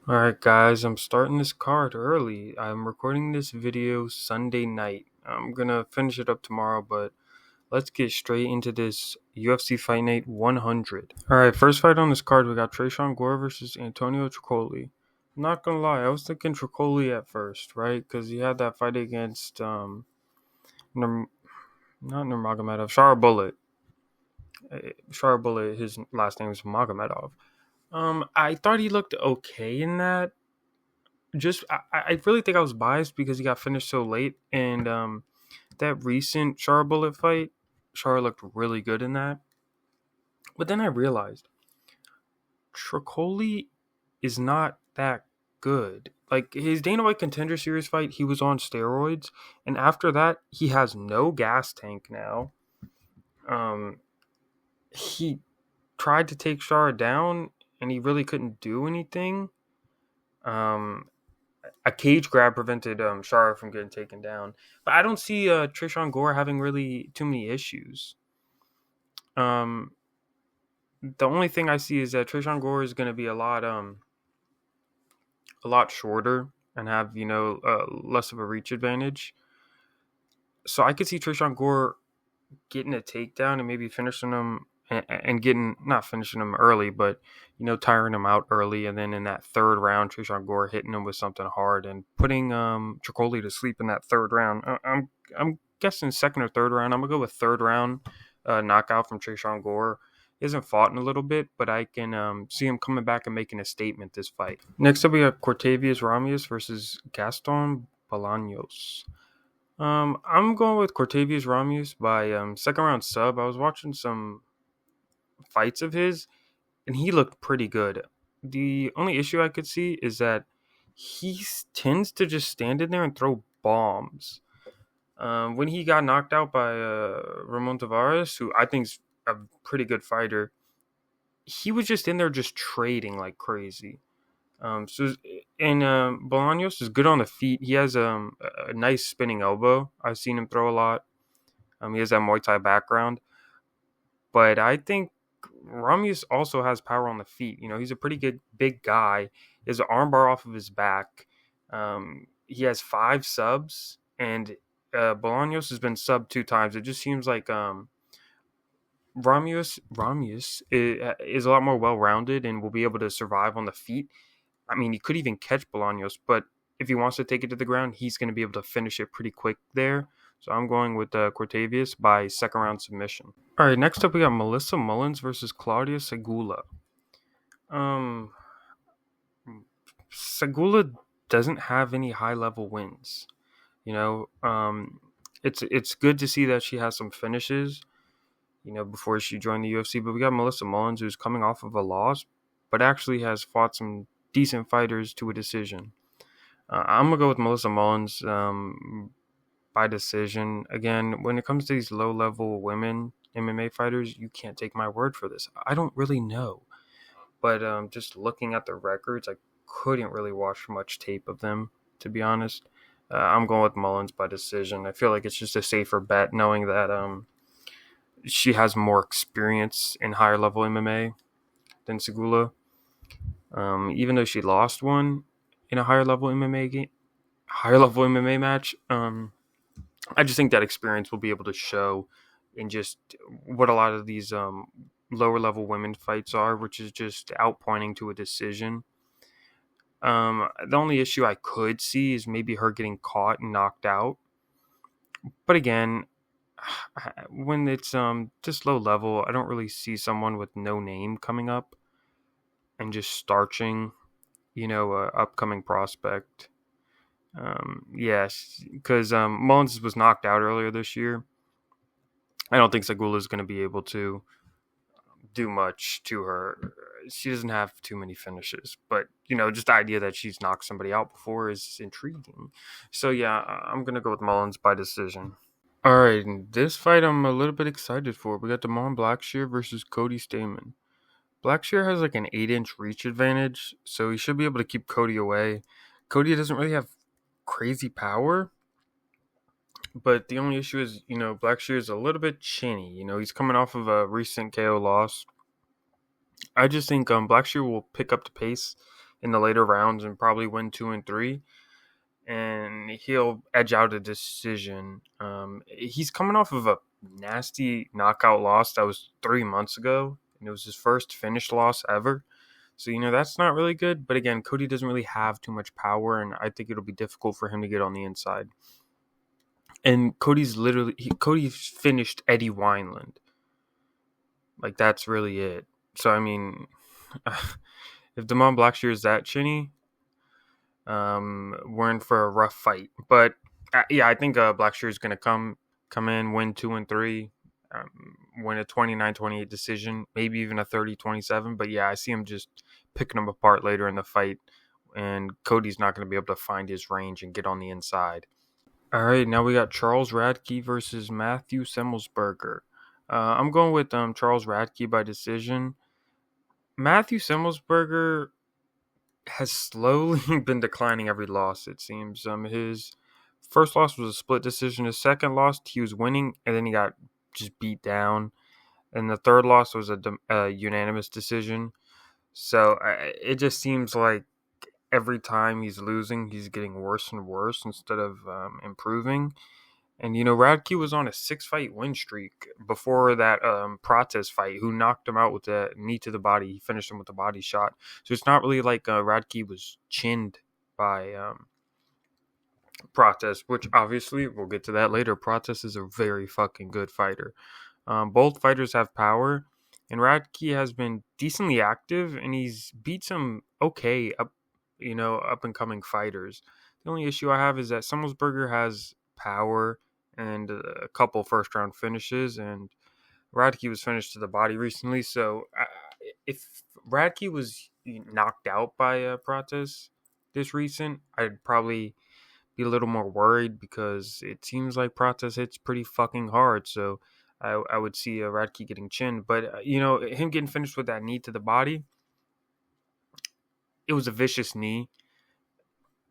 Alright guys, I'm starting this card early. I'm recording this video Sunday night. I'm gonna finish it up tomorrow, but let's get straight into this UFC Fight Night 100. Alright, first fight on this card, we got Tresean Gore versus Antonio Tricoli. I'm not gonna lie, I was thinking Tricoli at first, right? Because he had that fight against, not Nurmagomedov, Shara Bullet. Shara Bullet, his last name is Magomedov. I thought he looked okay in that. I really think I was biased because he got finished so late, and that recent Char Bullet fight, Char looked really good in that. But then I realized Tricoli is not that good. Like his Dana White Contender Series fight, he was on steroids, and after that, he has no gas tank now. Um, he tried to take Char down, and he really couldn't do anything. A cage grab prevented Shara from getting taken down. But I don't see Tresean Gore having really too many issues. Um, the only thing I see is that Tresean Gore is going to be a lot shorter and have less of a reach advantage. So I could see Tresean Gore getting a takedown and maybe finishing him and getting not finishing him early, but tiring him out early, and then in that third round, Tresean Gore hitting him with something hard and putting Tricoli to sleep in that third round. I'm guessing second or third round. I'm gonna go with third round knockout from Tresean Gore. He hasn't fought in a little bit, but I can see him coming back and making a statement this fight. Next up, we have Cortavious Ramius versus Gaston Bolaños. I'm going with Cortavious Ramius by second round sub. I was watching some fights of his, and he looked pretty good. The only issue I could see is that he tends to just stand in there and throw bombs. When he got knocked out by Ramon Tavares, who I think is a pretty good fighter, he was just in there just trading like crazy. Bolaños is good on the feet. He has a nice spinning elbow. I've seen him throw a lot. He has that Muay Thai background, but I think Ramius also has power on the feet. He's a pretty good big guy. He has an armbar off of his back. He has 5 subs, and Bolaños has been subbed 2 times. It just seems like Ramius is a lot more well-rounded and will be able to survive on the feet. I mean, he could even catch Bolaños, but if he wants to take it to the ground, he's going to be able to finish it pretty quick there. So I'm going with Cortavious by second round submission. All right, next up we got Melissa Mullins versus Claudia Segula. Segula doesn't have any high level wins. It's good to see that she has some finishes. Before she joined the UFC, but we got Melissa Mullins, who's coming off of a loss, but actually has fought some decent fighters to a decision. I'm gonna go with Melissa Mullins by decision. Again, when it comes to these low-level women MMA fighters, you can't take my word for this. I don't really know, but just looking at the records, I couldn't really watch much tape of them, to be honest. I'm going with Mullins by decision. I feel like it's just a safer bet, knowing that she has more experience in higher level MMA than Segula. Even though she lost one in a higher level MMA match, I just think that experience will be able to show in just what a lot of these lower level women fights are, which is just outpointing to a decision. The only issue I could see is maybe her getting caught and knocked out. But again, when it's just low level, I don't really see someone with no name coming up and just starching, a upcoming prospect. Yes, because Mullins was knocked out earlier this year. I don't think Segula is going to be able to do much to her. She doesn't have too many finishes, but just the idea that she's knocked somebody out before is intriguing. So yeah, I'm going to go with Mullins by decision. All right, in this fight I'm a little bit excited for. We got Damon Blackshear versus Cody Stamann. Blackshear has like an 8-inch reach advantage, so he should be able to keep Cody away. Cody doesn't really have crazy power, but the only issue is, Blackshear is a little bit chinny. He's coming off of a recent KO loss. I just think Blackshear will pick up the pace in the later rounds and probably win 2 and 3. And he'll edge out a decision. He's coming off of a nasty knockout loss that was 3 months ago, and it was his first finished loss ever. So, that's not really good. But again, Cody doesn't really have too much power, and I think it'll be difficult for him to get on the inside. And Cody finished Eddie Wineland. Like, that's really it. So, I mean, if Damon Blackshear is that chinny, we're in for a rough fight. But I think Blackshear is going to come in, win 2 and 3, win a 29-28 decision, maybe even a 30-27. But I see him just picking them apart later in the fight, and Cody's not going to be able to find his range and get on the inside. All right, now we got Charles Radke versus Matthew Semmelsberger. I'm going with Charles Radke by decision. Matthew Semmelsberger has slowly been declining every loss, it seems. His first loss was a split decision. His second loss, he was winning, and then he got just beat down. And the third loss was a unanimous decision. So it just seems like every time he's losing, he's getting worse and worse instead of improving. And, Radke was on a 6-fight win streak before that Prates fight, who knocked him out with a knee to the body. He finished him with a body shot. So it's not really like Radke was chinned by Prates, which obviously we'll get to that later. Prates is a very fucking good fighter. Both fighters have power, and Radke has been decently active, and he's beat some up and coming fighters. The only issue I have is that Semmelsberger has power and a couple first round finishes, and Radke was finished to the body recently. So if Radke was knocked out by Prates this recent, I'd probably be a little more worried, because it seems like Prates hits pretty fucking hard. So I would see Radke getting chinned. But him getting finished with that knee to the body, it was a vicious knee.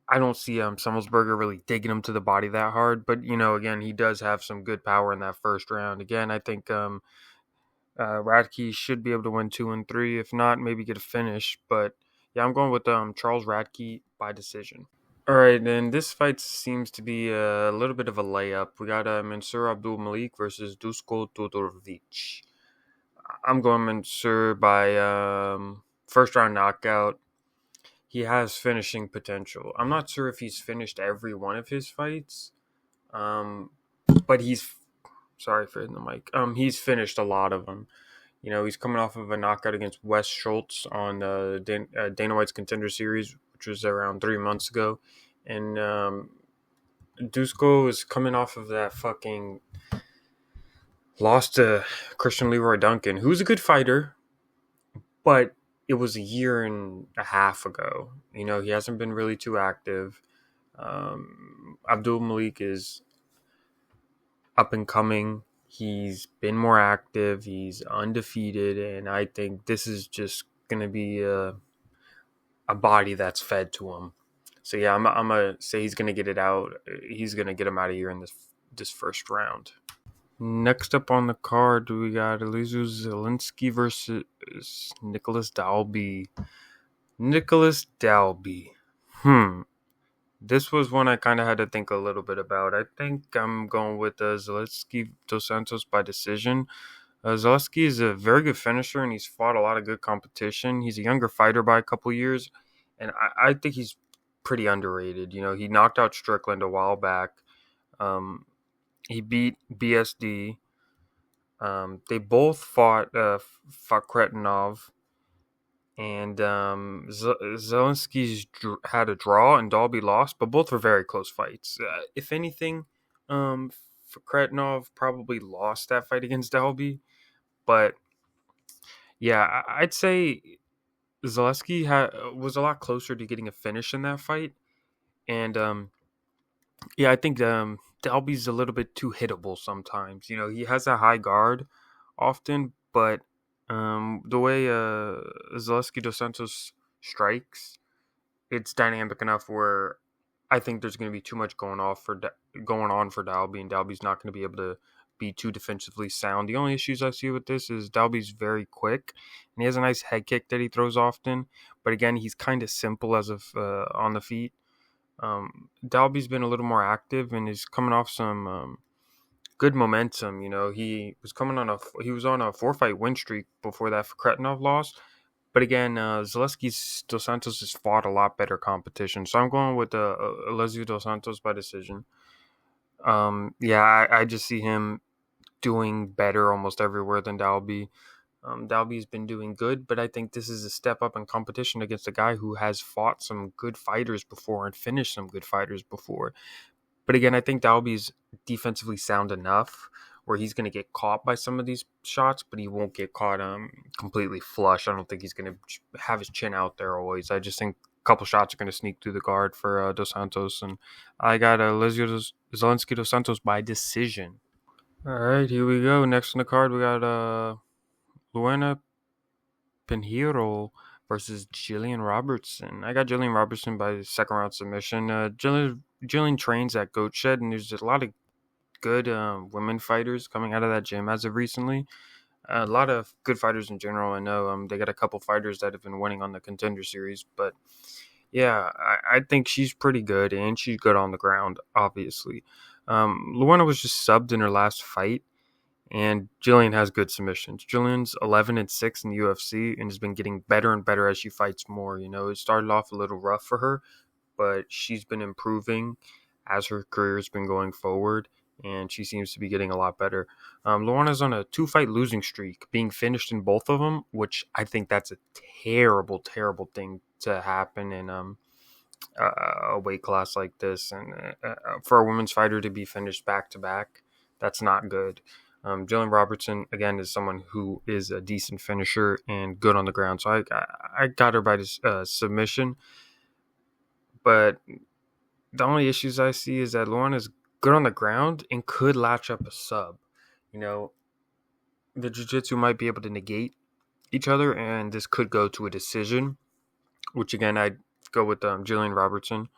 I don't see Semmelsberger really digging him to the body that hard. But, again, he does have some good power in that first round. Again, I think Radke should be able to win 2 and 3. If not, maybe get a finish. But, I'm going with Charles Radke by decision. All right, then this fight seems to be a little bit of a layup. We got Mansour Abdul Malik versus Dusko Todorovic. I'm going Mansour by first round knockout. He has finishing potential. I'm not sure if he's finished every one of his fights, but sorry for hitting the mic. He's finished a lot of them. He's coming off of a knockout against Wes Schultz on Dana White's Contender Series, which was around 3 months ago. And Dusko is coming off of that fucking loss to Christian Leroy Duncan, who's a good fighter, but it was a year and a half ago. He hasn't been really too active. Abdul Malik is up and coming. He's been more active. He's undefeated, and I think this is just going to be a body that's fed to him. So I'm gonna say he's gonna get it out. He's gonna get him out of here in this first round. Next up on the card, we got Elizeu Zielinski versus Nicholas Dalby. Nicholas Dalby. This was one I kind of had to think a little bit about. I think I'm going with Zielinski dos Santos by decision. Zielinski is a very good finisher, and he's fought a lot of good competition. He's a younger fighter by a couple years, and I think he's pretty underrated. He knocked out Strickland a while back. He beat BSD. They both fought Kretinov, and Zielinski's had a draw and Dalby lost, but both were very close fights. If anything, Kretinov probably lost that fight against Dalby, but I'd say Zielinski was a lot closer to getting a finish in that fight. And, I think Dalby's a little bit too hittable sometimes. He has a high guard often, but the way Zielinski dos Santos strikes, it's dynamic enough where I think there's going to be too much going on for Dalby, and Dalby's not going to be able to be too defensively sound. The only issues I see with this is Dalby's very quick, and he has a nice head kick that he throws often. But again, he's kind of simple as of on the feet. Dalby's been a little more active and is coming off some good momentum. He was he was on a 4-fight win streak before that Kretinov loss. But again, Zaleski Dos Santos has fought a lot better competition, so I'm going with Alessio Dos Santos by decision. I just see him doing better almost everywhere than Dalby. Dalby's been doing good, but I think this is a step up in competition against a guy who has fought some good fighters before and finished some good fighters before. But again, I think Dalby's defensively sound enough where he's going to get caught by some of these shots, but he won't get caught completely flush. I don't think he's going to have his chin out there always. I just think a couple shots are going to sneak through the guard for Dos Santos, and I got Zelensky Dos Santos by decision. All right, here we go. Next on the card, we got Luana Pinheiro versus Jillian Robertson. I got Jillian Robertson by second round submission. Jillian trains at Goat Shed, and there's a lot of good women fighters coming out of that gym as of recently. A lot of good fighters in general. I know they got a couple fighters that have been winning on the Contender Series, but yeah, I think she's pretty good, and she's good on the ground, obviously. Luana was just subbed in her last fight, and Jillian has good submissions. Jillian's 11-6 in the UFC and has been getting better and better as she fights more. It started off a little rough for her, but she's been improving as her career has been going forward, and she seems to be getting a lot better. Luana's on a 2-fight losing streak, being finished in both of them, which I think that's a terrible, terrible thing to happen in a weight class like this. And for a women's fighter to be finished back-to-back, that's not good. Jillian Robertson, again, is someone who is a decent finisher and good on the ground. So I got her by this submission. But the only issues I see is that Luana is good on the ground and could latch up a sub. The jiu-jitsu might be able to negate each other, and this could go to a decision, which, again, I'd go with Jillian Robertson.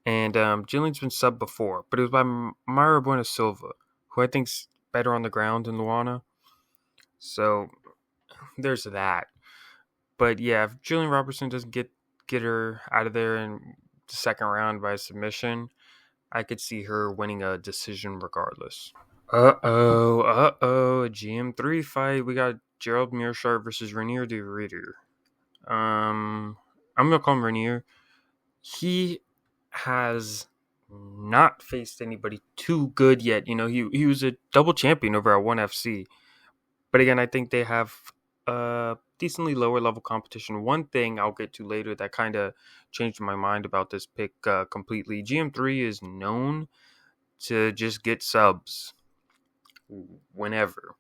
And Jillian's been subbed before, but it was by Mayra Buena Silva, who I think's better on the ground than Luana. So there's that. But yeah, if Jillian Robertson doesn't get her out of there in the second round by submission, I could see her winning a decision regardless. A GM3 fight. We got Gerald Meerschaert versus Renier de Ridder. I'm going to call him Renier. He has not faced anybody too good yet. He was a double champion over at 1FC. But again, I think they have decently lower level competition. One thing I'll get to later that kind of changed my mind about this pick completely. GM3 is known to just get subs whenever.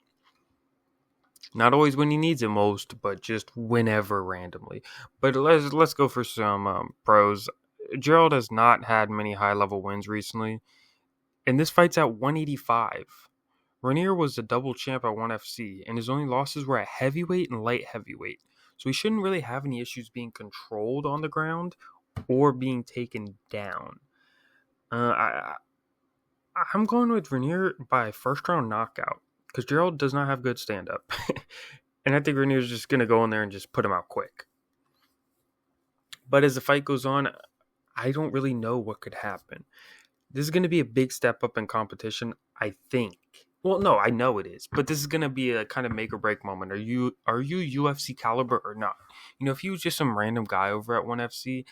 Not always when he needs it most, but just whenever randomly. But let's go for some pros. Gerald has not had many high-level wins recently, and this fight's at 185. Renier was a double champ at 1FC, and his only losses were at heavyweight and light heavyweight, so he shouldn't really have any issues being controlled on the ground or being taken down. I'm going with Renier by first-round knockout, because Gerald does not have good stand-up, and I think Renier's just going to go in there and just put him out quick. But as the fight goes on, I don't really know what could happen. This is going to be a big step up in competition, I think. Well, no, I know it is, but this is going to be a kind of make or break moment. Are you UFC caliber or not? If he was just some random guy over at 1FC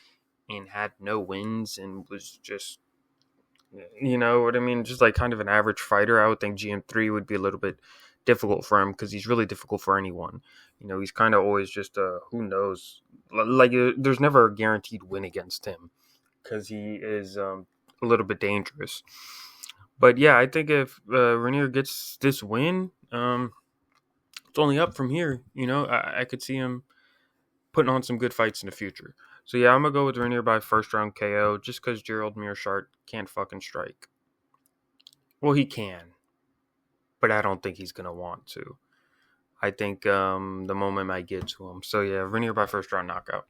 and had no wins and was just, just like kind of an average fighter, I would think GM3 would be a little bit difficult for him because he's really difficult for anyone. He's kind of always just who knows. Like there's never a guaranteed win against him because he is a little bit dangerous. But yeah, I think if Renier gets this win, it's only up from here. I could see him putting on some good fights in the future. So yeah, I'm going to go with Renier by first round KO just because Gerald Meerschaert can't fucking strike. Well, he can, but I don't think he's going to want to. I think the moment might get to him. So yeah, Renier by first round knockout.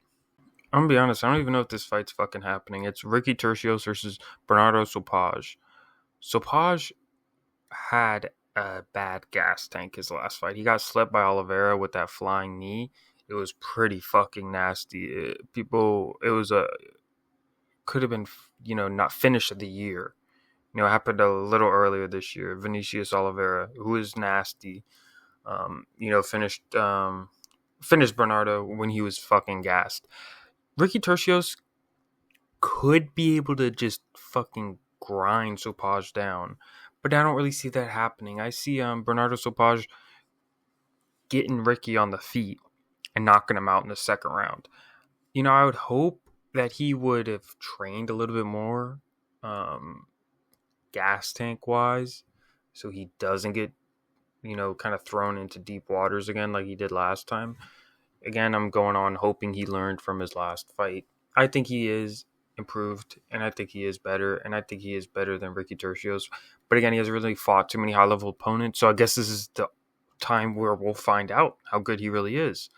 I'm going to be honest, I don't even know if this fight's fucking happening. It's Ricky Tercios versus Bernardo Sopaj. Sopaj had a bad gas tank his last fight. He got slept by Oliveira with that flying knee. It was pretty fucking nasty. It was a could have been, not finish of the year. It happened a little earlier this year. Vinicius Oliveira, who is nasty, finished Bernardo when he was fucking gassed. Ricky Tercios could be able to just fucking grind Sopaj down, but I don't really see that happening. I see Bernardo Sopaj getting Ricky on the feet and knocking him out in the second round. I would hope that he would have trained a little bit more gas tank wise, so he doesn't get kind of thrown into deep waters again like he did last time. Again, I'm going on hoping he learned from his last fight. I think he is improved, and I think he is better, and I think he is better than Ricky Tercios. But again, he hasn't really fought too many high-level opponents, so I guess this is the time where we'll find out how good he really is.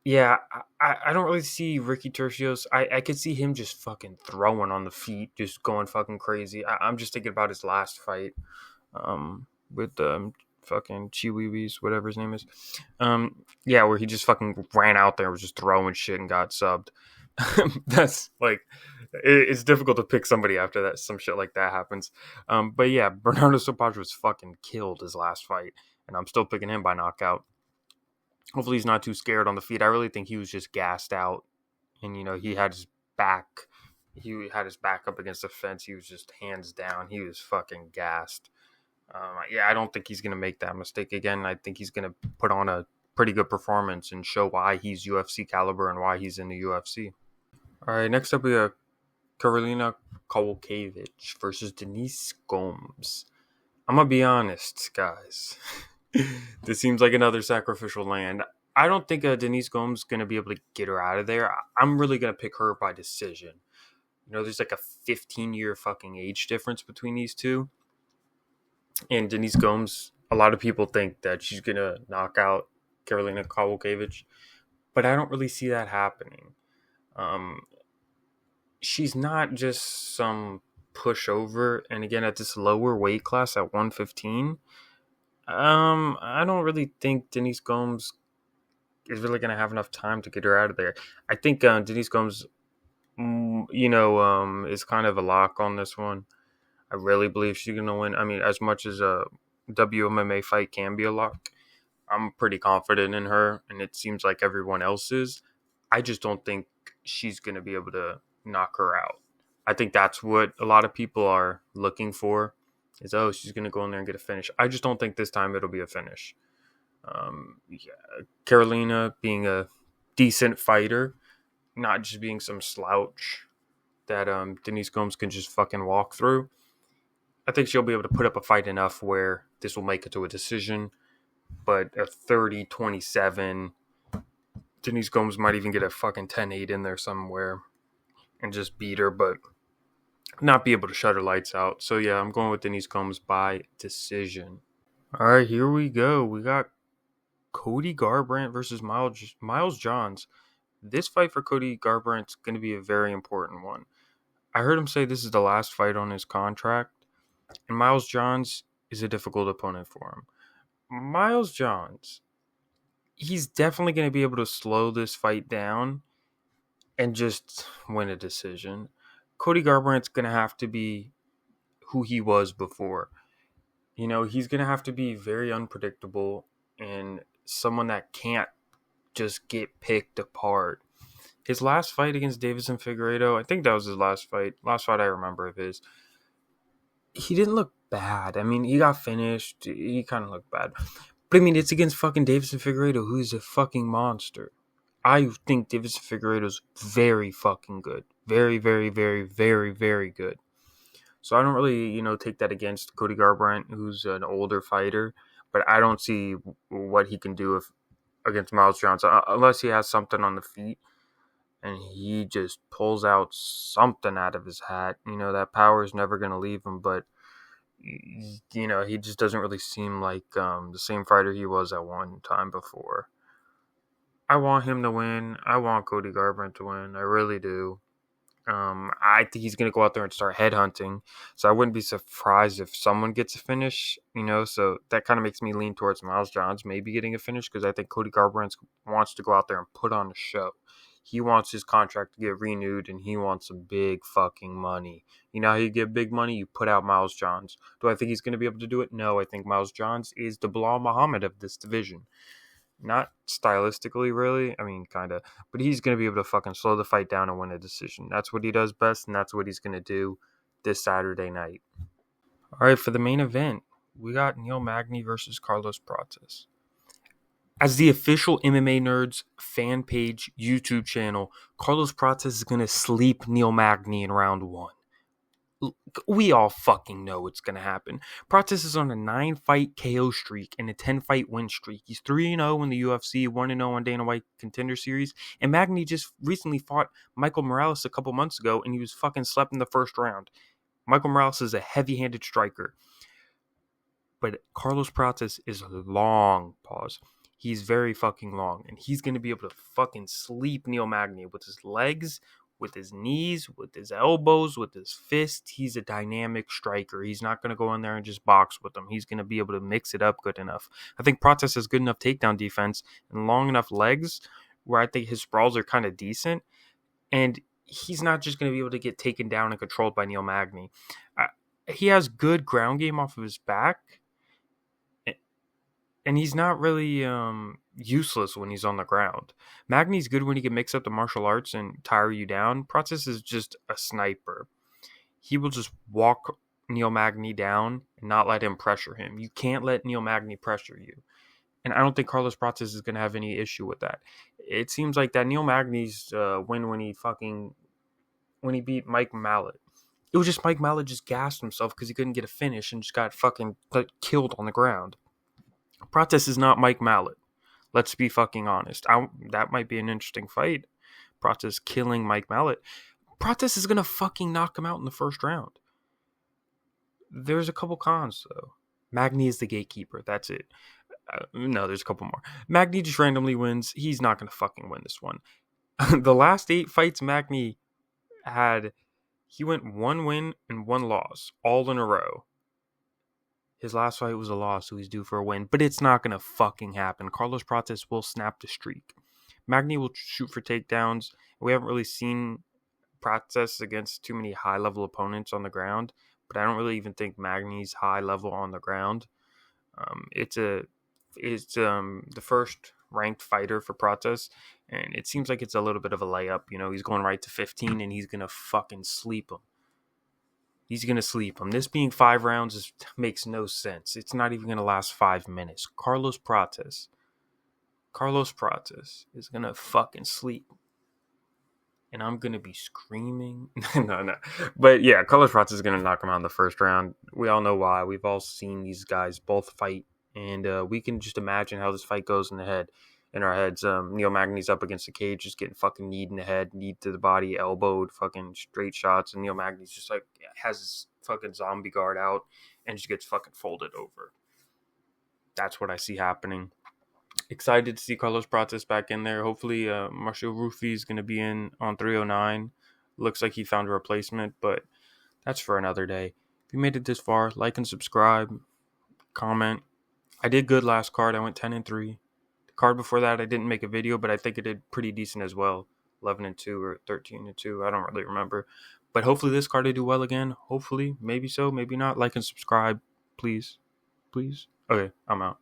Yeah, I don't really see Ricky Tercios. I could see him just fucking throwing on the feet, just going fucking crazy. I'm just thinking about his last fight with fucking Chiwiwis, whatever his name is. Yeah, where he just fucking ran out there, was just throwing shit and got subbed. That's like, it's difficult to pick somebody after that. Some shit like that happens. But yeah, Bernardo Sopaj was fucking killed his last fight, and I'm still picking him by knockout. Hopefully he's not too scared on the feet. I really think he was just gassed out, and he had his back. He had his back up against the fence. He was just hands down. He was fucking gassed. Yeah, I don't think he's going to make that mistake again. I think he's going to put on a pretty good performance and show why he's UFC caliber and why he's in the UFC. All right, next up we have Karolina Kowalkiewicz versus Denise Gomes. I'm going to be honest, guys. This seems like another sacrificial lamb. I don't think Denise Gomes is going to be able to get her out of there. I'm really going to pick her by decision. There's like a 15-year fucking age difference between these two. And Denise Gomes, a lot of people think that she's going to knock out Karolina Kowalkiewicz, but I don't really see that happening. She's not just some pushover, and again, at this lower weight class at 115, I don't really think Denise Gomes is really going to have enough time to get her out of there. I think Denise Gomes, is kind of a lock on this one. I really believe she's going to win. I mean, as much as a WMMA fight can be a lock, I'm pretty confident in her, and it seems like everyone else is. I just don't think she's going to be able to knock her out. I think that's what a lot of people are looking for, is, she's going to go in there and get a finish. I just don't think this time it'll be a finish. Karolina being a decent fighter, not just being some slouch that Denise Gomes can just fucking walk through. I think she'll be able to put up a fight enough where this will make it to a decision. But a 30-27, Denise Gomes might even get a fucking 10-8 in there somewhere and just beat her, but not be able to shut her lights out. So yeah, I'm going with Denise Gomes by decision. All right, here we go. We got Cody Garbrandt versus Miles Johns. This fight for Cody Garbrandt's going to be a very important one. I heard him say this is the last fight on his contract, and Miles Johns is a difficult opponent for him. Miles Johns, he's definitely going to be able to slow this fight down and just win a decision. Cody Garbrandt's going to have to be who he was before. He's going to have to be very unpredictable and someone that can't just get picked apart. His last fight against Deiveson Figueiredo, I think that was his last fight I remember of his. He didn't look bad. I mean, he got finished. He kind of looked bad. But I mean, it's against fucking Deiveson Figueiredo, who's a fucking monster. I think Deiveson Figueiredo's very fucking good. Very, very, very, very, very good. So I don't really, take that against Cody Garbrandt, who's an older fighter. But I don't see what he can do against Miles Johns, unless he has something on the feet and he just pulls out something out of his hat. That power is never going to leave him, but he just doesn't really seem like the same fighter he was at one time before. I want him to win. I want Cody Garbrandt to win. I really do. I think he's going to go out there and start headhunting. So I wouldn't be surprised if someone gets a finish, So that kind of makes me lean towards Miles Johns maybe getting a finish because I think Cody Garbrandt wants to go out there and put on a show. He wants his contract to get renewed and he wants some big fucking money. You know how you get big money? You put out Miles Johns. Do I think he's going to be able to do it? No, I think Miles Johns is the Bilal Muhammad of this division. Not stylistically, really. I mean, kind of. But he's going to be able to fucking slow the fight down and win a decision. That's what he does best, and that's what he's going to do this Saturday night. All right, for the main event, we got Neil Magny versus Carlos Prates. As the official MMA Nerds fan page YouTube channel, Carlos Prates is going to sleep Neil Magny in round 1. We all fucking know it's going to happen. Prates is on a 9-fight KO streak and a 10-fight win streak. He's 3-0 in the UFC, 1-0 on Dana White Contender Series. And Magny just recently fought Michael Morales a couple months ago, and he was fucking slept in the first round. Michael Morales is a heavy-handed striker. But Carlos Prates is long. Pause. He's very fucking long, and he's going to be able to fucking sleep Neil Magny with his legs, with his knees, with his elbows, with his fist. He's a dynamic striker. He's not going to go in there and just box with him. He's going to be able to mix it up good enough. I think Prates has good enough takedown defense and long enough legs where I think his sprawls are kind of decent. And he's not just going to be able to get taken down and controlled by Neil Magny. He has good ground game off of his back. And he's not really useless when he's on the ground. Magny's good when he can mix up the martial arts and tire you down. Prates is just a sniper. He will just walk Neil Magny down and not let him pressure him. You can't let Neil Magny pressure you. And I don't think Carlos Prates is going to have any issue with that. It seems like that Neil Magny's win when he beat Mike Mallet. It was just Mike Mallet just gassed himself because he couldn't get a finish and just got fucking killed on the ground. Prates is not Mike Mallet. Let's be fucking honest. That might be an interesting fight. Prates killing Mike Mallet. Prates is going to fucking knock him out in the first round. There's a couple cons, though. Magny is the gatekeeper. That's it. No, there's a couple more. Magny just randomly wins. He's not going to fucking win this one. The last 8 fights Magny had, he went 1 win and 1 loss, all in a row. His last fight was a loss, so he's due for a win. But it's not going to fucking happen. Carlos Prates will snap the streak. Magny will shoot for takedowns. We haven't really seen Prates against too many high-level opponents on the ground. But I don't really even think Magny's high-level on the ground. It's the first ranked fighter for Prates. And it seems like it's a little bit of a layup. He's going right to 15, and he's going to fucking sleep him. He's going to sleep him. This being 5 rounds makes no sense. It's not even going to last 5 minutes. Carlos Prates is going to fucking sleep. And I'm going to be screaming. No. But yeah, Carlos Prates is going to knock him out in the first round. We all know why. We've all seen these guys both fight. And we can just imagine how this fight goes in our heads. Neil Magny's up against the cage, just getting fucking kneed in the head, kneed to the body, elbowed, fucking straight shots, and Neil Magny's just like has his fucking zombie guard out and just gets fucking folded over. That's what I see happening. Excited to see Carlos Prates back in there. Hopefully, Marcio Ruffi is going to be in on 309. Looks like he found a replacement, but that's for another day. If you made it this far, like and subscribe, comment. I did good last card. I went 10-3. Card before that I didn't make a video, but I think it did pretty decent as well. 11-2 or 13-2. I don't really remember. But hopefully this card I do well again. Hopefully. Maybe so, maybe not. Like and subscribe. Please. Okay, I'm out.